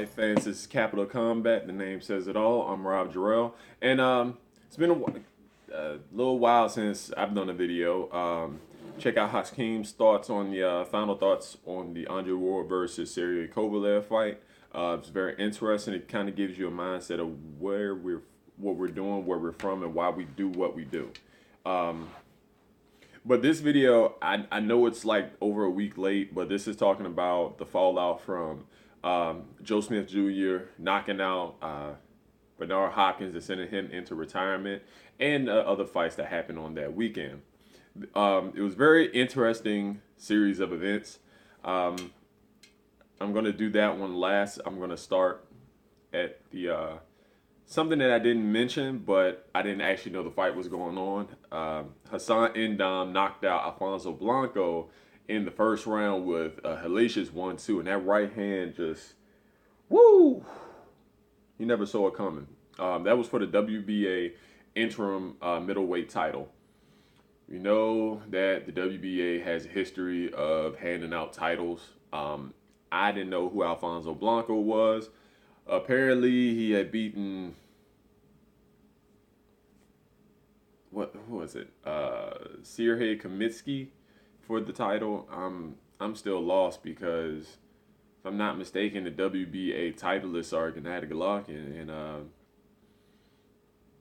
Fight fans, this is Capital Combat. The name says it all. I'm Rob Jarrell, and it's been a little while since I've done a video. Check out Hopkins' thoughts on the final thoughts on the Andre Ward versus Sergey Kovalev fight. It's very interesting. It kind of gives you a mindset of what we're doing, where we're from, and why we do what we do. But this video, I know it's like over a week late, but this is talking about the fallout from Joe Smith Jr. knocking out Bernard Hopkins and sending him into retirement, and other fights that happened on that weekend. It was a very interesting series of events. I'm going to do that one last. I'm going to start at the something that I didn't mention, but I didn't actually know the fight was going on. Hassan Ndam knocked out Alfonso Blanco in the first round with a hellacious 1-2, and that right hand just, woo! You never saw it coming. That was for the WBA interim middleweight title. We know that the WBA has a history of handing out titles. I didn't know who Alfonso Blanco was. Apparently, he had beaten, who was it? Sergey Kamitsky for the title. I'm still lost because, if I'm not mistaken, the WBA titleists are Gennady Golovkin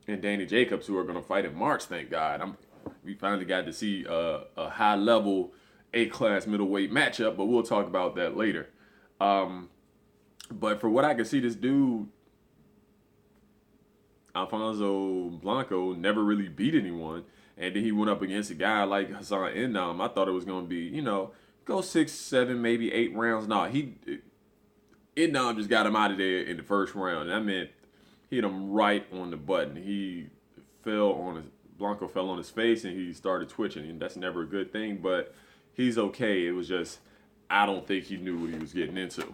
and Danny Jacobs, who are going to fight in March. Thank God. We finally got to see a high level A-class middleweight matchup, but we'll talk about that later. But for what I can see, this dude, Alfonso Blanco, never really beat anyone. And then he went up against a guy like Hassan Ndam. I thought it was going to be, go 6, 7, maybe 8 rounds. No, Ndam just got him out of there in the first round. And that meant he hit him right on the button. Blanco fell on his face and he started twitching. And that's never a good thing, but he's okay. It was just, I don't think he knew what he was getting into.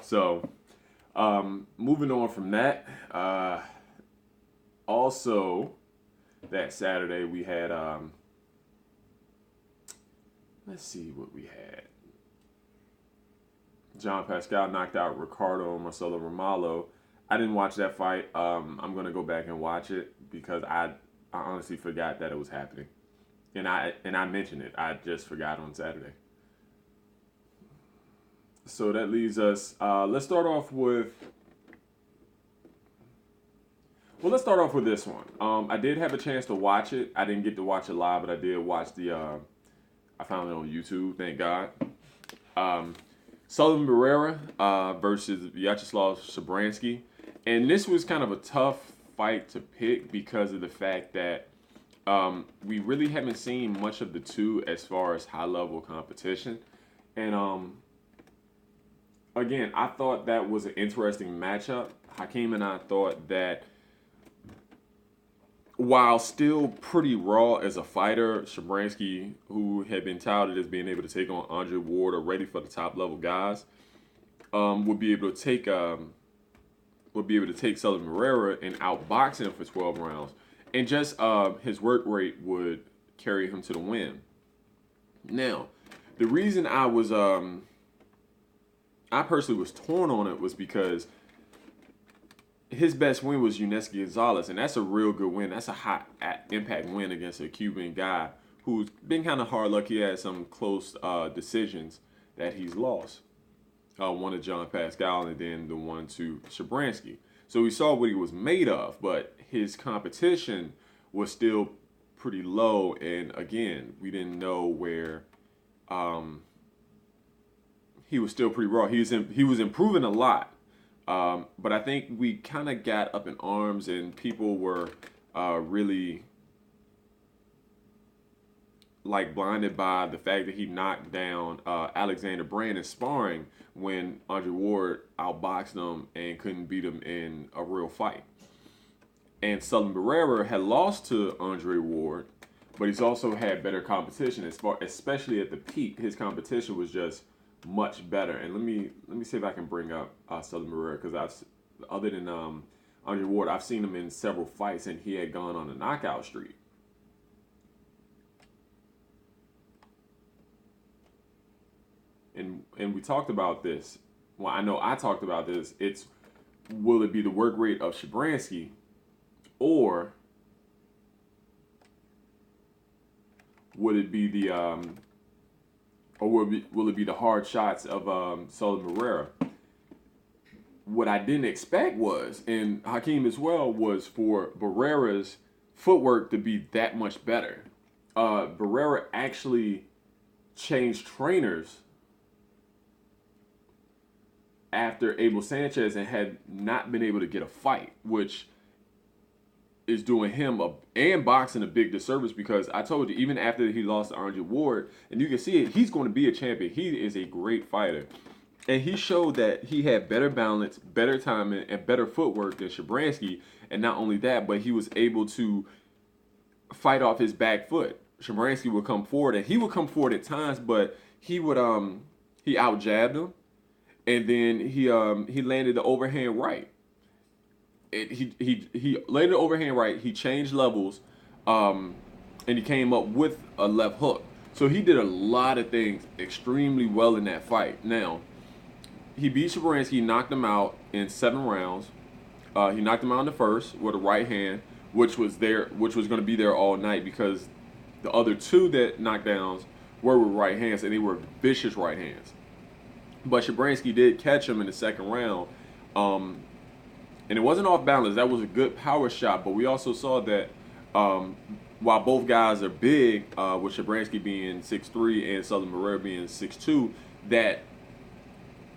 So, moving on from that, also that Saturday we had, let's see what we had. John Pascal knocked out Ricardo Marcelo Ramalho. I didn't watch that fight. I'm going to go back and watch it because I honestly forgot that it was happening. And I mentioned it. I just forgot on Saturday. So that leaves us, let's start off with this one. I did have a chance to watch it. I didn't get to watch it live, but I did watch I found it on YouTube, thank God. Sullivan Barrera versus Vyacheslav Shabranskyy. And this was kind of a tough fight to pick because of the fact that we really haven't seen much of the two as far as high-level competition. And again, I thought that was an interesting matchup. Hakeem and I thought that while still pretty raw as a fighter, Shabranskyy, who had been touted as being able to take on Andre Ward already for the top-level guys, would be able to take Sullivan Barrera and outbox him for 12 rounds. And just his work rate would carry him to the win. Now, the reason I personally was torn on it was because his best win was Yuneski Gonzalez, and that's a real good win. That's a high impact win against a Cuban guy who's been kind of hard luck. He had some close decisions that he's lost. One to John Pascal and then the one to Shabranskyy. So we saw what he was made of, but his competition was still pretty low. And again, we didn't know where he was still pretty raw. He was improving a lot. But I think we kind of got up in arms and people were really blinded by the fact that he knocked down Alexander Brandon sparring when Andre Ward outboxed him and couldn't beat him in a real fight. And Sullivan Barrera had lost to Andre Ward, but he's also had better competition especially at the peak. His competition was just much better. And let me see if I can bring up Sullivan Barrera, because other than Andre Ward, I've seen him in several fights and he had gone on a knockout streak. And we talked about this well, I know I talked about this. It's will it be the work rate of Shabranskyy, or would it be the or will it be the hard shots of Sullivan Barrera? What I didn't expect was, and Hakeem as well, was for Barrera's footwork to be that much better. Barrera actually changed trainers after Abel Sanchez and had not been able to get a fight, which is doing him and boxing a big disservice, because I told you, even after he lost to Andre Ward, and you can see it, he's going to be a champion. He is a great fighter. And he showed that he had better balance, better timing, and better footwork than Shabranskyy. And not only that, but he was able to fight off his back foot. Shabranskyy would come forward, and he would come forward at times, but he would he out jabbed him, and then he landed the overhand right. He landed the overhand right. He changed levels, and he came up with a left hook. So he did a lot of things extremely well in that fight. Now, he beat Shabranskyy, knocked him out in 7 rounds. He knocked him out in the first with a right hand, which was going to be there all night, because the other 2 knockdowns were with right hands, and they were vicious right hands. But Shabranskyy did catch him in the second round, and it wasn't off balance. That was a good power shot. But we also saw that while both guys are big, with Shabranskyy being 6'3" and Sullivan Barrera being 6'2", that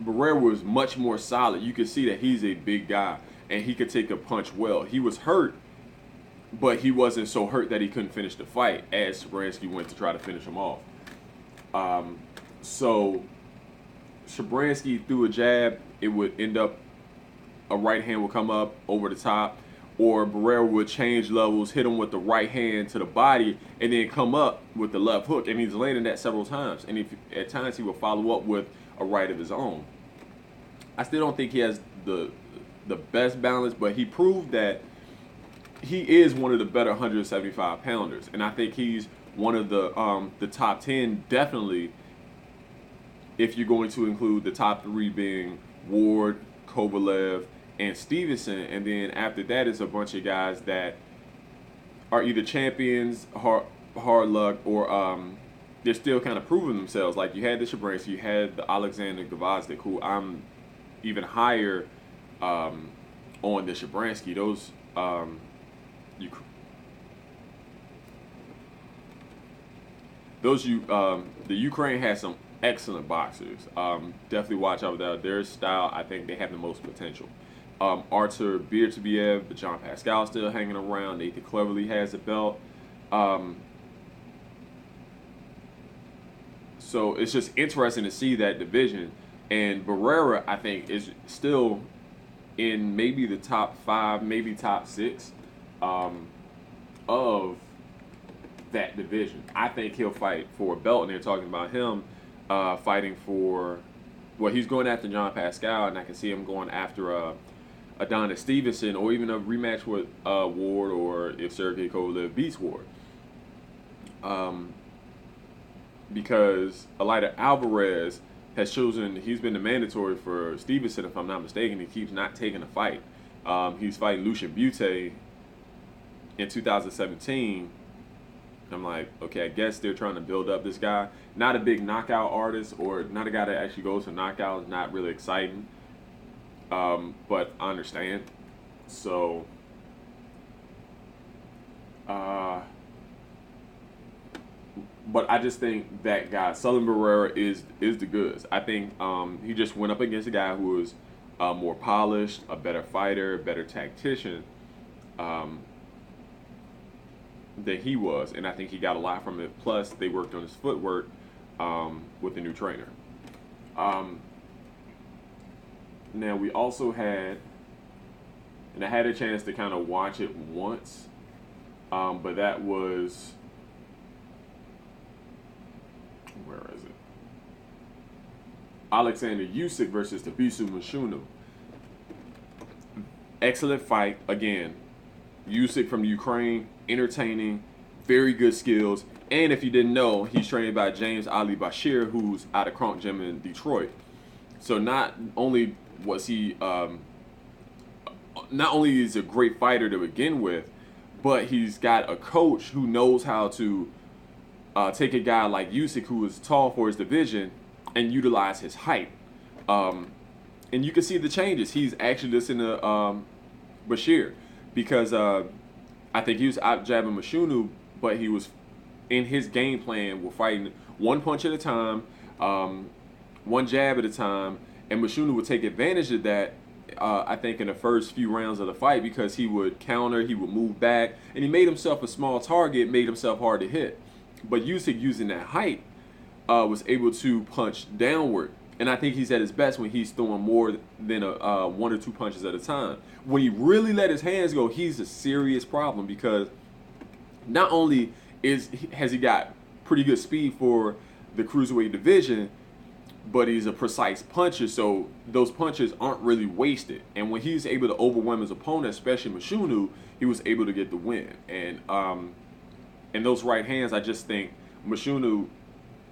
Barrera was much more solid. You could see that he's a big guy, and he could take a punch well. He was hurt, but he wasn't so hurt that he couldn't finish the fight, as Shabranskyy went to try to finish him off. So Shabranskyy threw a jab. It would end up, a right hand would come up over the top, or Barrera would change levels, hit him with the right hand to the body, and then come up with the left hook. And he's landing that several times. And at times he will follow up with a right of his own. I still don't think he has the best balance, but he proved that he is one of the better 175 pounders, and I think he's one of the top 10 definitely, if you're going to include the top 3 being Ward, Kovalev, and Stevenson. And then after that is a bunch of guys that are either champions, hard luck, or they're still kind of proving themselves. Like, you had the Shabranskyy, you had the Alexander Gvozdyk, who I'm even higher on the Shabranskyy. Those the Ukraine has some excellent boxers. Definitely watch out for that. Their style, I think they have the most potential. Artur Beterbiev, the John Pascal still hanging around. Nathan Cleverly has a belt. So it's just interesting to see that division. And Barrera, I think, is still in maybe the top 5, maybe top 6 of that division. I think he'll fight for a belt, and they're talking about him fighting for, well, he's going after John Pascal, and I can see him going after Adonis Stevenson, or even a rematch with Ward, or if Sergey Kovalev beats Ward. Because Eleider Alvarez has chosen, he's been the mandatory for Stevenson, if I'm not mistaken. He keeps not taking a fight. He's fighting Lucian Butte in 2017. I'm like, okay, I guess they're trying to build up this guy. Not a big knockout artist, or not a guy that actually goes for knockouts, not really exciting. But I understand. So, but I just think that guy, Sullivan Barrera, is the goods. I think he just went up against a guy who was more polished, a better fighter, a better tactician than he was, and I think he got a lot from it. Plus, they worked on his footwork with the new trainer. Now, we also had, and I had a chance to kind of watch it once, but that was, where is it? Alexander Usyk versus Tabisu Mushunu. Excellent fight. Again, Usyk from Ukraine, entertaining, very good skills. And if you didn't know, he's trained by James Ali Bashir, who's out of Kronk Gym in Detroit. So not only is he a great fighter to begin with, but he's got a coach who knows how to take a guy like Usyk, who is tall for his division, and utilize his height. Um, and you can see the changes. He's actually listening to Bashir because I think he was out jabbing Mashunu, but he was in his game plan. We're fighting one punch at a time, one jab at a time, and Mashunu would take advantage of that. I think in the first few rounds of the fight because he would counter, he would move back, and he made himself a small target, made himself hard to hit. But Usyk, using that height, was able to punch downward. And I think he's at his best when he's throwing more than one or two punches at a time. When he really let his hands go, he's a serious problem because not only has he got pretty good speed for the cruiserweight division, but he's a precise puncher, so those punches aren't really wasted. And when he's able to overwhelm his opponent, especially Mashunu, he was able to get the win. And in those right hands, I just think Mashunu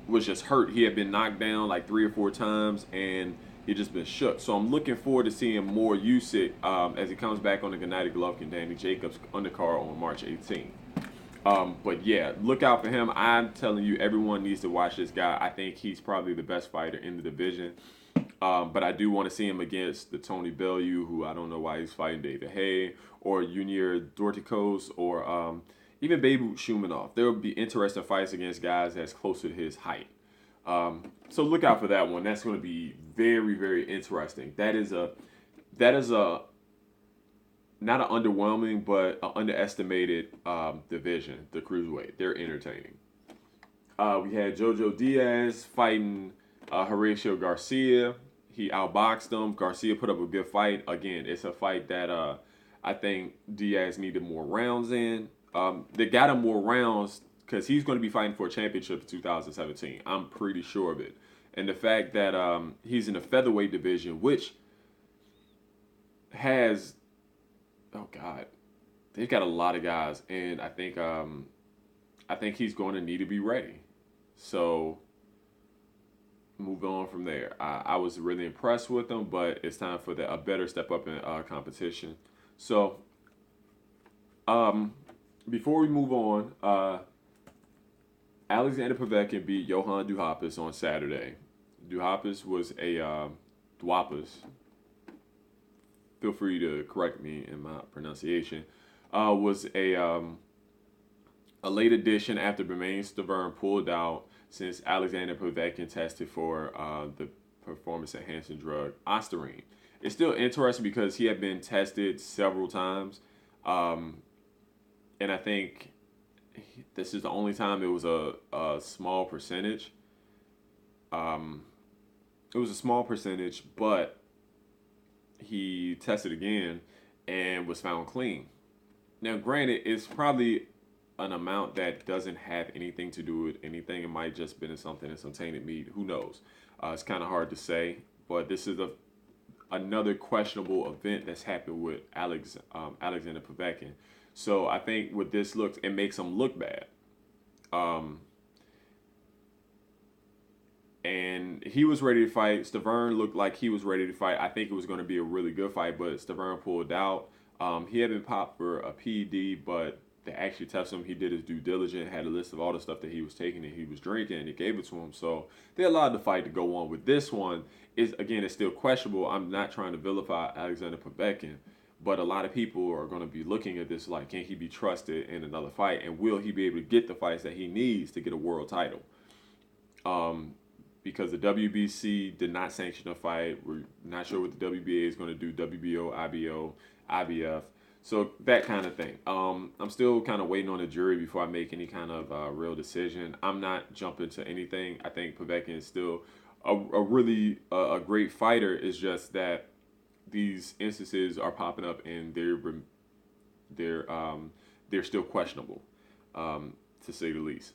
was just hurt. He had been knocked down like 3 or 4 times, and he just been shook. So I'm looking forward to seeing more Usyk as he comes back on the Gennady Golovkin, Danny Jacobs undercard on March 18th. But yeah, look out for him. I'm telling you, everyone needs to watch this guy. I think he's probably the best fighter in the division. But I do want to see him against the Tony Bellew, who I don't know why he's fighting David Haye, or Junior Dorticos, or even Beirut Shumanov. There will be interesting fights against guys that's closer to his height. So look out for that one. That's going to be very, very interesting. That is a not an underwhelming, but an underestimated division, the cruiserweight. They're entertaining. We had Jojo Diaz fighting Horacio Garcia. He outboxed him. Garcia put up a good fight. Again, it's a fight that I think Diaz needed more rounds in. They got him more rounds because he's going to be fighting for a championship in 2017. I'm pretty sure of it. And the fact that he's in the featherweight division, which has... Oh God, they've got a lot of guys, and I think he's going to need to be ready. So move on from there. I was really impressed with him, but it's time for a better step up in competition. So before we move on, Alexander Povetkin beat Johan Duhaupas on Saturday. Duhaupas was a Duhaupas. Feel free to correct me in my pronunciation. Was a late addition after Bermane Stiverne pulled out since Alexander Povetkin tested for the performance-enhancing drug Ostarine. It's still interesting because he had been tested several times, and I think this is the only time it was a small percentage. It was a small percentage, but he tested again and was found clean. Now, granted, it's probably an amount that doesn't have anything to do with anything. It might just been something in some tainted meat. Who knows? It's kind of hard to say. But this is another questionable event that's happened with Alexander Povetkin. So I think with this looks, it makes him look bad. And he was ready to fight. Stiverne looked like he was ready to fight. I think it was going to be a really good fight, but Stiverne pulled out. He had been popped for a PED, but they actually tested him. He did his due diligence, had a list of all the stuff that he was taking and he was drinking, and they gave it to him. So they allowed the fight to go on. With this one, it's still questionable. I'm not trying to vilify Alexander Povetkin, but a lot of people are going to be looking at this like, can he be trusted in another fight, and will he be able to get the fights that he needs to get a world title? Because the WBC did not sanction a fight. We're not sure what the WBA is going to do, WBO, IBO, IBF. So that kind of thing. I'm still kind of waiting on the jury before I make any kind of real decision. I'm not jumping to anything. I think Povetkin is still a really great fighter. It's just that these instances are popping up and they're still questionable, to say the least.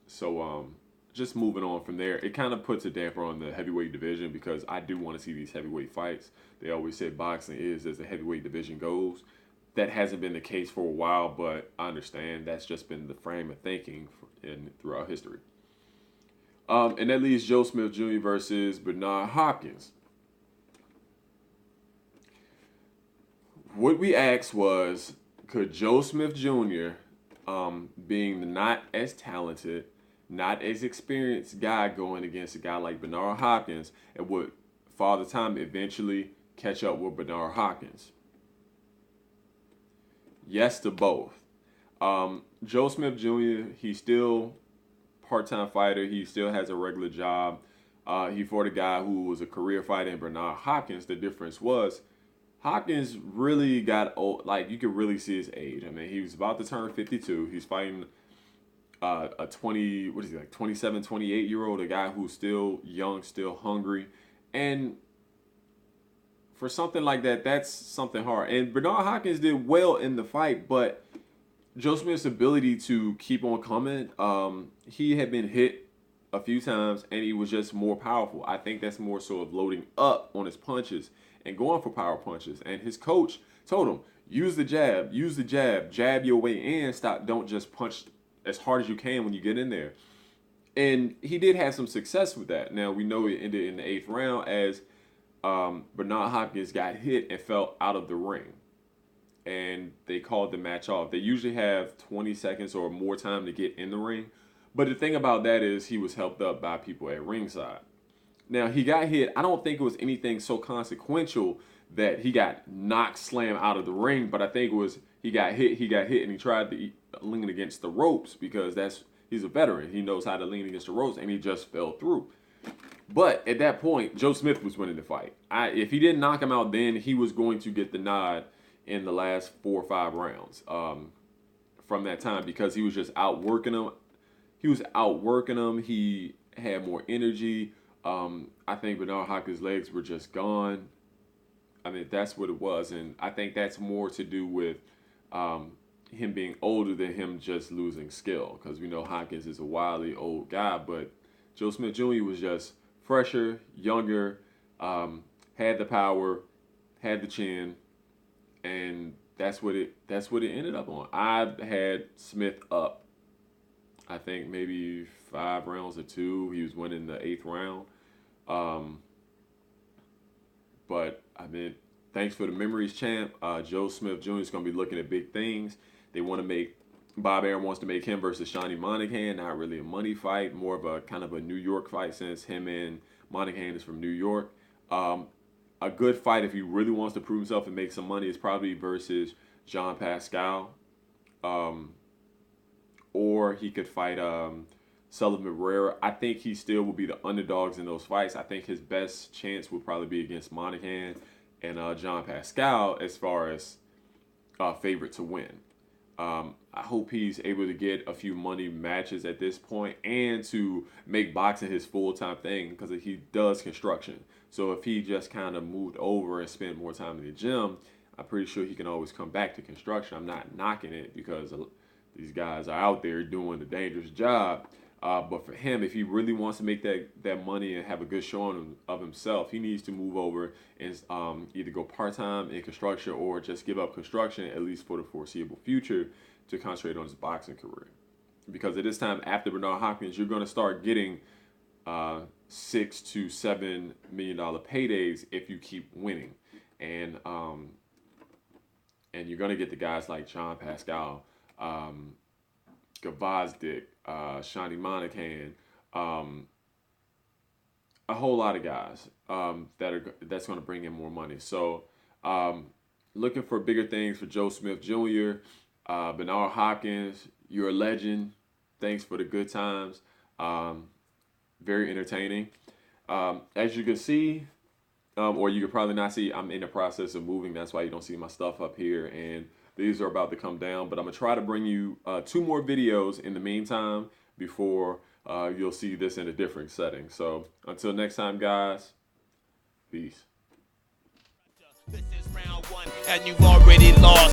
So just moving on from there, it kind of puts a damper on the heavyweight division because I do want to see these heavyweight fights. They always say boxing is as the heavyweight division goes. That hasn't been the case for a while, but I understand that's just been the frame of thinking throughout history. And that leaves Joe Smith Jr. versus Bernard Hopkins. What we asked was, could Joe Smith Jr., being the not as talented, not as experienced guy going against a guy like Bernard Hopkins, and would Father Time eventually catch up with Bernard Hopkins? Yes to both. Joe Smith Jr., he's still part-time fighter. He still has a regular job. He fought a guy who was a career fighter in Bernard Hopkins. The difference was Hopkins really got old. Like, you could really see his age. I mean, he was about to turn 52. He's fighting a 20, what is he, like 27, 28-year-old, a guy who's still young, still hungry. And for something like that, that's something hard. And Bernard Hopkins did well in the fight, but Joe Smith's ability to keep on coming, he had been hit a few times, and he was just more powerful. I think that's more so of loading up on his punches and going for power punches. And his coach told him, use the jab, jab your way in, don't just punch as hard as you can when you get in there. And he did have some success with that. Now, we know it ended in the 8th round as Bernard Hopkins got hit and fell out of the ring. And they called the match off. They usually have 20 seconds or more time to get in the ring. But the thing about that is he was helped up by people at ringside. Now, he got hit. I don't think it was anything so consequential that he got knocked slam out of the ring, but I think it was he got hit, and he tried to lean against the ropes because he's a veteran. He knows how to lean against the ropes, and he just fell through. But at that point, Joe Smith was winning the fight. If he didn't knock him out then, he was going to get the nod in the last 4 or 5 rounds from that time because he was just outworking him. He had more energy. I think Bernard Hopkins' legs were just gone. I mean, that's what it was. And I think that's more to do with him being older than him just losing skill. Because we know Hopkins is a wildly old guy. But Joe Smith Jr. was just fresher, younger, had the power, had the chin. And that's what it ended up on. I had Smith up, I think maybe 5 rounds to 2. He was winning the 8th round. But I mean, thanks for the memories, champ. Joe Smith Jr. is going to be looking at big things. Barrera wants to make him versus Shawnee Monahan. Not really a money fight, more of a kind of a New York fight since him and Monahan is from New York. A good fight if he really wants to prove himself and make some money is probably versus Jean Pascal. Or he could fight Sullivan Barrera. I think he still will be the underdogs in those fights. I think his best chance would probably be against Monahan and Jean Pascal as far as favorite to win. I hope he's able to get a few money matches at this point and to make boxing his full-time thing because he does construction. So if he just kind of moved over and spent more time in the gym, I'm pretty sure he can always come back to construction. I'm not knocking it because these guys are out there doing a dangerous job. But for him, if he really wants to make that money and have a good showing of himself, he needs to move over and either go part-time in construction or just give up construction, at least for the foreseeable future, to concentrate on his boxing career. Because at this time, after Bernard Hopkins, you're going to start getting $6 to $7 million paydays if you keep winning. And you're going to get the guys like John Pascal, Gvozdyk, Shawnee Monahan, a whole lot of guys that's going to bring in more money. So looking for bigger things for Joe Smith Jr., Bernard Hopkins, you're a legend. Thanks for the good times. Very entertaining. As you can see, or you could probably not see, I'm in the process of moving. That's why you don't see my stuff up here. And these are about to come down. But I'm going to try to bring you 2 more videos in the meantime before you'll see this in a different setting. So until next time, guys, peace. This is round 1, and you've already lost.